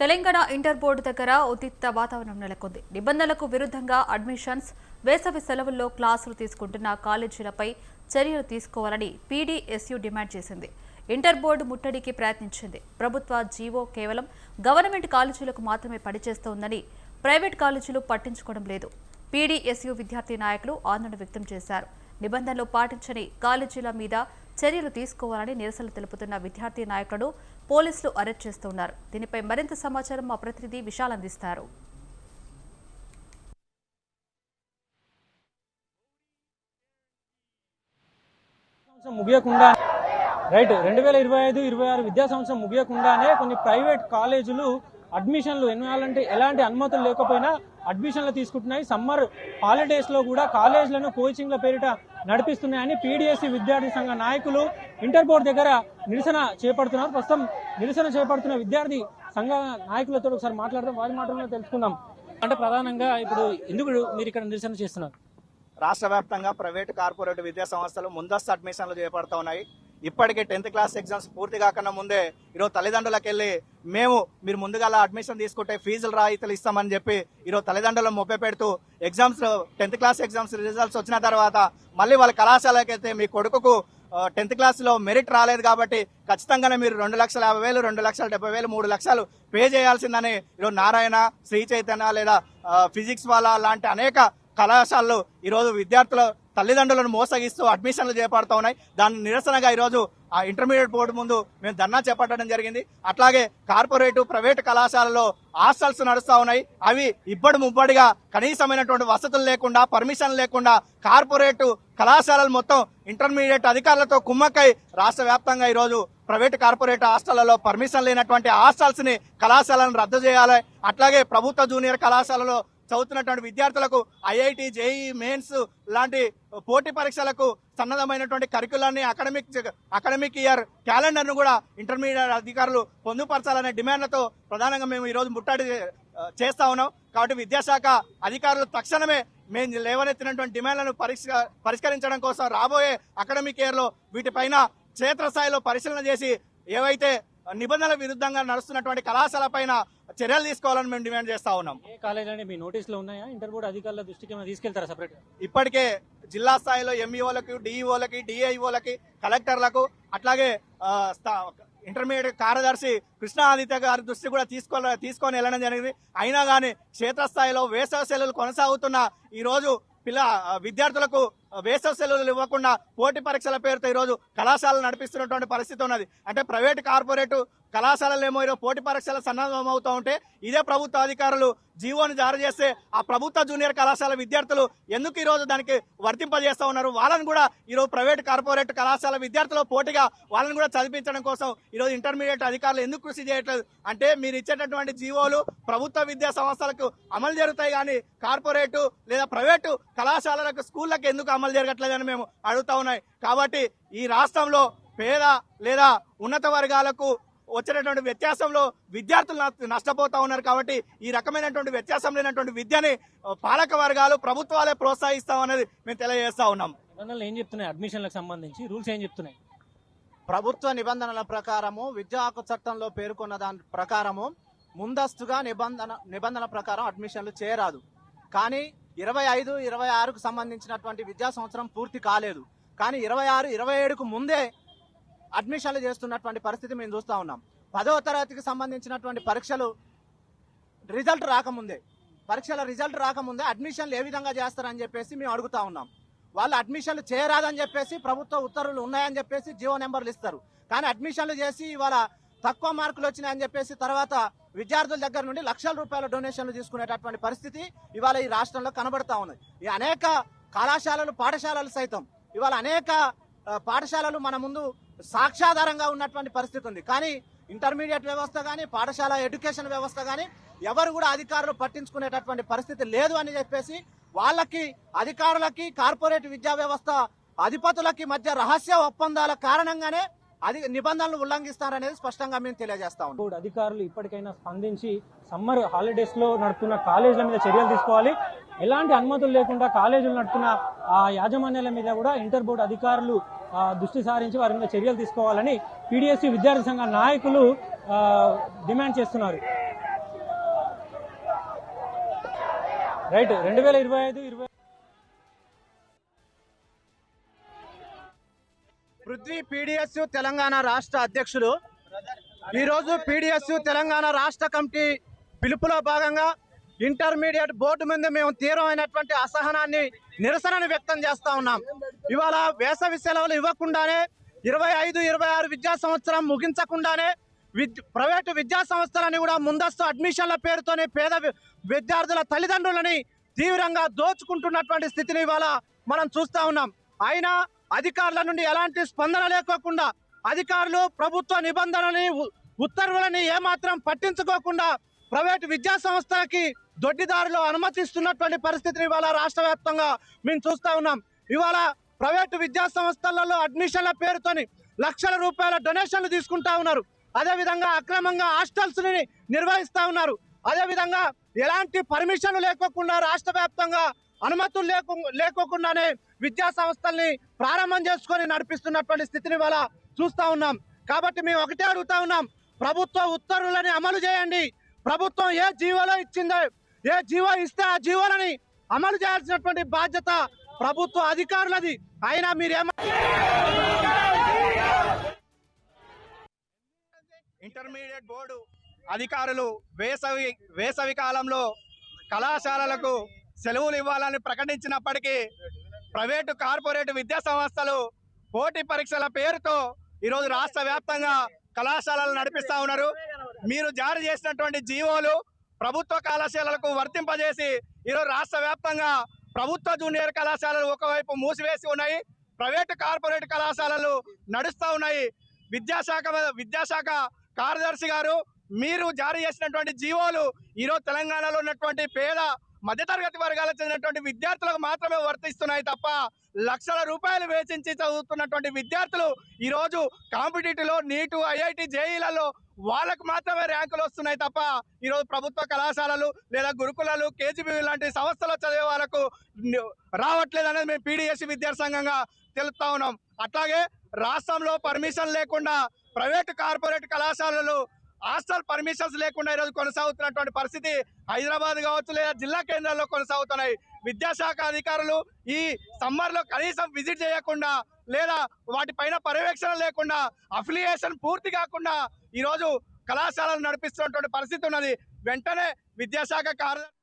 Telangana inter board దగ్గర ఉద్రిక్త వాతావరణం నెలకొంది. నిబంధనలకు విరుద్ధంగా అడ్మిషన్స్, వేసవి సెలవుల్లో క్లాసులు తీసుకుంటున్న కాలేజీలపై చర్యలు తీసుకోవాలని పీడీఎస్యూ డిమాండ్ చేసింది. ఇంటర్ బోర్డు ముట్టడికి ప్రయత్నించింది. ప్రభుత్వ జీవో కేవలం గవర్నమెంట్ కాలేజీలకు మాత్రమే పనిచేస్తోందని, ప్రైవేట్ కాలేజీలు పట్టించుకోవడం లేదు. పీడీఎస్యూ విద్యార్థి నాయకులు ఆందోళన వ్యక్తం చేశారు. నిబంధనలు పాటించని కాలేజీల మీద చర్యలు తీసుకోవాలని నిరసనలు తెలుపుతున్న విద్యార్థి నాయకులను పోలీసులు అరెస్ట్ చేస్తున్నారు. దీనిపై మరింత సమాచారం మా ప్రతినిధి విశాల్ అందిస్తారు. ముగియకుండా 2025-26 విద్యా సంవత్సరం ముగియకుండానే కొన్ని ప్రైవేట్ కాలేజీలు అడ్మిషన్లు ఎలాంటి అనుమతులు లేకపోయినా అడ్మిషన్లు తీసుకుంటున్నాయి. సమ్మర్ హాలిడేస్ లో కూడా కాలేజీలను కోచింగ్ల పేరిట నడిపిస్తున్నాయని పీడీఎస్సీ విద్యార్థి సంఘ నాయకులు ఇంటర్ బోర్డు దగ్గర నిరసన చేపడుతున్నారు. ప్రస్తుతం నిరసన చేపడుతున్న విద్యార్థి సంఘ నాయకులతో ఒకసారి మాట్లాడదాం, వారి మాటల్లో తెలుసుకుందాం. అంటే ప్రధానంగా ఇప్పుడు ఎందుకు మీరు ఇక్కడ నిరసన చేస్తున్నారు? రాష్ట్ర వ్యాప్తంగా ప్రైవేట్ కార్పొరేట్ విద్యా సంస్థలు ముందస్తు అడ్మిషన్లు చేపడుతూ ఉన్నాయి. ఇప్పటికే 10th క్లాస్ ఎగ్జామ్స్ పూర్తి కాకుండా ముందే ఈరోజు తల్లిదండ్రులకు వెళ్ళి మీరు ముందుగా అడ్మిషన్ తీసుకుంటే ఫీజులు రాయితీలు ఇస్తామని చెప్పి ఈరోజు తల్లిదండ్రులను మొప్ప పెడుతూ exams 10th class exams results వచ్చిన తర్వాత మళ్ళీ వాళ్ళ కళాశాలకైతే మీ కొడుకుకు 10th క్లాస్లో మెరిట్ రాలేదు కాబట్టి ఖచ్చితంగానే మీరు 2,50,000, 2,70,000, 3 లక్షలు పే చేయాల్సిందని ఈరోజు నారాయణ, శ్రీ చైతన్య లేదా ఫిజిక్స్ వాళ్ళ లాంటి అనేక కళాశాలలు ఈరోజు విద్యార్థుల తల్లిదండ్రులను మోసగిస్తూ అడ్మిషన్లు చేపడుతూ ఉన్నాయి. దాని నిరసనగా ఈరోజు ఆ ఇంటర్మీడియట్ బోర్డు ముందు మేము ధర్నా చేపట్టడం జరిగింది. అట్లాగే కార్పొరేటు ప్రైవేటు కళాశాలలో హాస్టల్స్ నడుస్తూ ఉన్నాయి. అవి ముబ్బడిగా కనీసమైనటువంటి వసతులు లేకుండా, పర్మిషన్ లేకుండా కార్పొరేటు కళాశాలలు మొత్తం ఇంటర్మీడియట్ అధికారులతో కుమ్మక్కై రాష్ట్ర వ్యాప్తంగా ఈరోజు ప్రైవేటు కార్పొరేట్ హాస్టళ్లలో పర్మిషన్ లేనటువంటి హాస్టల్స్ ని కళాశాలను రద్దు చేయాలి. అట్లాగే ప్రభుత్వ జూనియర్ కళాశాలలో చదువుతున్నటువంటి విద్యార్థులకు ఐఐటి, జేఈ మెయిన్స్ లాంటి పోటీ పరీక్షలకు సన్నద్ధమైనటువంటి కరికులాన్ని అకాడమిక్ ఇయర్ క్యాలెండర్ ను కూడా ఇంటర్మీడియట్ అధికారులు పొందుపరచాలనే డిమాండ్లతో ప్రధానంగా మేము ఈ రోజు ముట్టడి చేస్తా ఉన్నాం. కాబట్టి విద్యాశాఖ అధికారులు తక్షణమే మేము లేవనెత్తినటువంటి డిమాండ్లను పరిష్కరించడం కోసం రాబోయే అకాడమిక్ ఇయర్ లో వీటిపైన క్షేత్రస్థాయిలో పరిశీలన చేసి ఏవైతే నిబంధనల విరుద్ధంగా నడుస్తున్నటువంటి కళాశాల పైన చర్యలు తీసుకోవాలని మేము డిమాండ్ చేస్తా ఉన్నాం. ఏ కాలేజీ మీ నోటీసులు ఉన్నాయా? ఇంటర్ బోర్డు అధికారుల దృష్టికి తీసుకెళ్తారా సపరేట్? ఇప్పటికే జిల్లా స్థాయిలో ఎంఈఓలకి, డిఈఓలకి, డిఐఓలకి, కలెక్టర్లకు, అట్లాగే ఇంటర్మీడియట్ కార్యదర్శి కృష్ణాదిత్య గారి దృష్టి కూడా తీసుకొని వెళ్ళడం జరిగింది. అయినా కానీ క్షేత్రస్థాయిలో వేసవి సెలవులు కొనసాగుతున్న ఈ రోజు విద్యార్థులకు వేసవి సెలవులు ఇవ్వకుండా పోటీ పరీక్షల పేరుతో ఈరోజు కళాశాలలు నడిపిస్తున్నటువంటి పరిస్థితి ఉన్నది. అంటే ప్రైవేటు కార్పొరేటు కళాశాలలేమో ఈరోజు పోటీ పరీక్షలు సన్నద్ధమవుతూ ఉంటే ఇదే ప్రభుత్వ అధికారులు జీవోని జారీ చేస్తే ఆ ప్రభుత్వ జూనియర్ కళాశాల విద్యార్థులు ఎందుకు ఈరోజు దానికి వర్తింపజేస్తా ఉన్నారు? వాళ్ళని కూడా ఈరోజు ప్రైవేట్ కార్పొరేట్ కళాశాల విద్యార్థులు పోటీగా వాళ్ళని కూడా చదివించడం కోసం ఈరోజు ఇంటర్మీడియట్ అధికారులు ఎందుకు కృషి చేయట్లేదు? అంటే మీరు ఇచ్చేటటువంటి జీవోలు ప్రభుత్వ విద్యా సంస్థలకు అమలు జరుగుతాయి కానీ కార్పొరేటు లేదా ప్రైవేటు కళాశాలలకు, స్కూళ్లకు ఎందుకు అమలు జరగట్లేదని మేము అడుగుతా ఉన్నాయి. కాబట్టి ఈ రాష్ట్రంలో పేద లేదా ఉన్నత వర్గాలకు వచ్చినటువంటి వ్యత్యాసంలో విద్యార్థులు నష్టపోతా ఉన్నారు. కాబట్టి ఈ రకమైనటువంటి వ్యత్యాసం లేనటువంటి విద్యని పాలక వర్గాలు, ప్రభుత్వాలే ప్రోత్సహిస్తామనేది మేము తెలియజేస్తా ఉన్నాం. ఏం చెప్తున్నాయి అడ్మిషన్లకు సంబంధించి రూల్స్ ఏం చెప్తున్నాయి? ప్రభుత్వ నిబంధనల ప్రకారము, విద్యా హక్కు చట్టంలో పేర్కొన్న దాని ప్రకారము ముందస్తుగా నిబంధనల ప్రకారం అడ్మిషన్లు చేయరాదు. కానీ 25-26కు సంబంధించినటువంటి విద్యా సంవత్సరం పూర్తి కాలేదు. కానీ 26-27కు ముందే అడ్మిషన్లు చేస్తున్నటువంటి పరిస్థితి మేము చూస్తూ ఉన్నాం. 10వ తరగతికి సంబంధించినటువంటి పరీక్షల రిజల్ట్ రాకముందే అడ్మిషన్లు ఏ విధంగా చేస్తారని చెప్పేసి మేము అడుగుతా ఉన్నాం. వాళ్ళు అడ్మిషన్లు చేయరాదని చెప్పేసి ప్రభుత్వ ఉత్తర్వులు ఉన్నాయని చెప్పేసి జీవో నెంబర్లు ఇస్తారు. కానీ అడ్మిషన్లు చేసి ఇవాళ తక్కువ మార్కులు వచ్చినాయని చెప్పేసి తర్వాత విద్యార్థుల దగ్గర నుండి లక్షల రూపాయల డొనేషన్లు తీసుకునేటటువంటి పరిస్థితి ఇవాళ ఈ రాష్ట్రంలో కనబడతా ఉన్నది. ఈ అనేక కళాశాలలు, పాఠశాలలు సైతం ఇవాళ అనేక పాఠశాలలు మన ముందు సాక్ష్యాధారంగా ఉన్నటువంటి పరిస్థితి ఉంది. కానీ ఇంటర్మీడియట్ వ్యవస్థ కానీ, పాఠశాల ఎడ్యుకేషన్ వ్యవస్థ కానీ ఎవరు కూడా అధికారులు పట్టించుకునేటటువంటి పరిస్థితి లేదు అని చెప్పేసి వాళ్ళకి, అధికారులకి, కార్పొరేట్ విద్యా వ్యవస్థ అధిపతులకి మధ్య రహస్య ఒప్పందాల కారణంగానే నిబంధనలు ఉల్లంఘిస్తారనేది స్పష్టంగా మేము తెలియజేస్తా ఉన్నాం. అధికారులు ఇప్పటికైనా స్పందించి సమ్మర్ హాలిడేస్ లో నడుపుతున్న కాలేజీల మీద చర్యలు తీసుకోవాలి. ఎలాంటి అనుమతులు లేకుండా కాలేజీలు నడుపుతున్న ఆ యాజమాన్యాల మీద కూడా ఇంటర్ బోర్డు అధికారులు దృష్టి సారించి వారి మీద చర్యలు తీసుకోవాలని పీడీఎస్సీ విద్యార్థి సంఘ నాయకులు డిమాండ్ చేస్తున్నారు. రైట్ 2025-26 పృథ్వీ పీడిఎస్ తెలంగాణ రాష్ట్ర అధ్యక్షులు ఈరోజు పీడిఎస్ తెలంగాణ రాష్ట్ర కమిటీ పిలుపులో భాగంగా ఇంటర్మీడియట్ బోర్డు మీద మేము తీవ్రమైనటువంటి అసహనాన్ని నిరసనను వ్యక్తం చేస్తా ఉన్నాం. ఇవాళ వేసవి సెలవులు ఇవ్వకుండానే 25-26 విద్యా సంవత్సరం ముగించకుండానే ప్రైవేటు విద్యా సంస్థలని కూడా ముందస్తు అడ్మిషన్ల పేరుతోనే పేద విద్యార్థుల తల్లిదండ్రులని తీవ్రంగా దోచుకుంటున్నటువంటి స్థితిని ఇవాళ మనం చూస్తా ఉన్నాం. అయినా అధికారుల నుండి ఎలాంటి స్పందన లేకోకుండా అధికారులు ప్రభుత్వ నిబంధనలని ఉత్తర్వులని ఏమాత్రం పట్టించుకోకుండా ప్రైవేటు విద్యా సంస్థలకి దొడ్డిదారులు అనుమతిస్తున్నటువంటి పరిస్థితిని ఇవాళ రాష్ట్ర వ్యాప్తంగా మేము చూస్తా ఉన్నాం. ఇవాళ ప్రైవేటు విద్యా సంస్థలలో అడ్మిషన్ల పేరుతోని లక్షల రూపాయల డొనేషన్లు తీసుకుంటా ఉన్నారు. అదేవిధంగా అక్రమంగా హాస్టల్స్ ని నిర్వహిస్తా ఉన్నారు. అదేవిధంగా ఎలాంటి పర్మిషన్లు లేకోకుండా రాష్ట్ర వ్యాప్తంగా అనుమతులు లేకోకుండానే విద్యా సంస్థల్ని ప్రారంభం చేసుకొని నడిపిస్తున్నటువంటి స్థితిని ఇవాళ చూస్తా ఉన్నాం. కాబట్టి మేము ఒకటే అడుగుతా ఉన్నాం, ప్రభుత్వ ఉత్తర్వులని అమలు చేయండి. ప్రభుత్వం ఏ జీవోలో ఇచ్చిందో, ఏ జీవో ఇస్తే ఆ జీవోలని అమలు చేయాల్సినటువంటి బాధ్యత ప్రభుత్వ అధికారులది. అయినా మీరేమో ఇంటర్మీడియట్ బోర్డు అధికారులు వేసవి కాలంలో కళాశాలలకు సెలవులు ఇవ్వాలని ప్రకటించినప్పటికీ ప్రైవేటు కార్పొరేట్ విద్యా సంస్థలు పోటీ పరీక్షల పేరుతో ఈరోజు రాష్ట్ర వ్యాప్తంగా కళాశాలలు నడిపిస్తా ఉన్నారు. మీరు జారీ చేసినటువంటి జీవోలు ప్రభుత్వ కళాశాలలకు వర్తింపజేసి ఈరోజు రాష్ట్ర వ్యాప్తంగా ప్రభుత్వ జూనియర్ కళాశాలలు ఒకవైపు మూసివేసి ఉన్నాయి, ప్రైవేటు కార్పొరేట్ కళాశాలలు నడుస్తూ ఉన్నాయి. విద్యాశాఖ కార్యదర్శి గారు, మీరు జారీ చేసినటువంటి జీవోలు ఈరోజు తెలంగాణలో ఉన్నటువంటి పేద మధ్యతరగతి వర్గాలకు చెందినటువంటి విద్యార్థులకు మాత్రమే వర్తిస్తున్నాయి తప్ప లక్షల రూపాయలు వేచించి చదువుతున్నటువంటి విద్యార్థులు ఈరోజు కాంపిటేటివ్లో నీటు, ఐఐటి, జేఈలలో వాళ్ళకు మాత్రమే ర్యాంకులు వస్తున్నాయి తప్ప ఈరోజు ప్రభుత్వ కళాశాలలు లేదా గురుకులాలు, కేజీబీ లాంటి సంస్థలు చదివే వాళ్ళకు రావట్లేదు అనేది మేము పీడీఎస్సీ విద్యార్థి సంఘంగా తెలుపుతా ఉన్నాం. అట్లాగే రాష్ట్రంలో పర్మిషన్ లేకుండా ప్రైవేటు కార్పొరేట్ కళాశాలలు హాస్టల్ పర్మిషన్స్ లేకుండా ఈరోజు కొనసాగుతున్నటువంటి పరిస్థితి హైదరాబాద్ కావచ్చు లేదా జిల్లా కేంద్రాల్లో కొనసాగుతున్నాయి. విద్యాశాఖ అధికారులు ఈ సమ్మర్లో కనీసం విజిట్ చేయకుండా లేదా వాటిపైన పర్యవేక్షణ లేకుండా అఫిలియేషన్ పూర్తి కాకుండా ఈరోజు కళాశాలలు నడిపిస్తున్నటువంటి పరిస్థితి ఉన్నది. వెంటనే విద్యాశాఖ కార్యదర్శి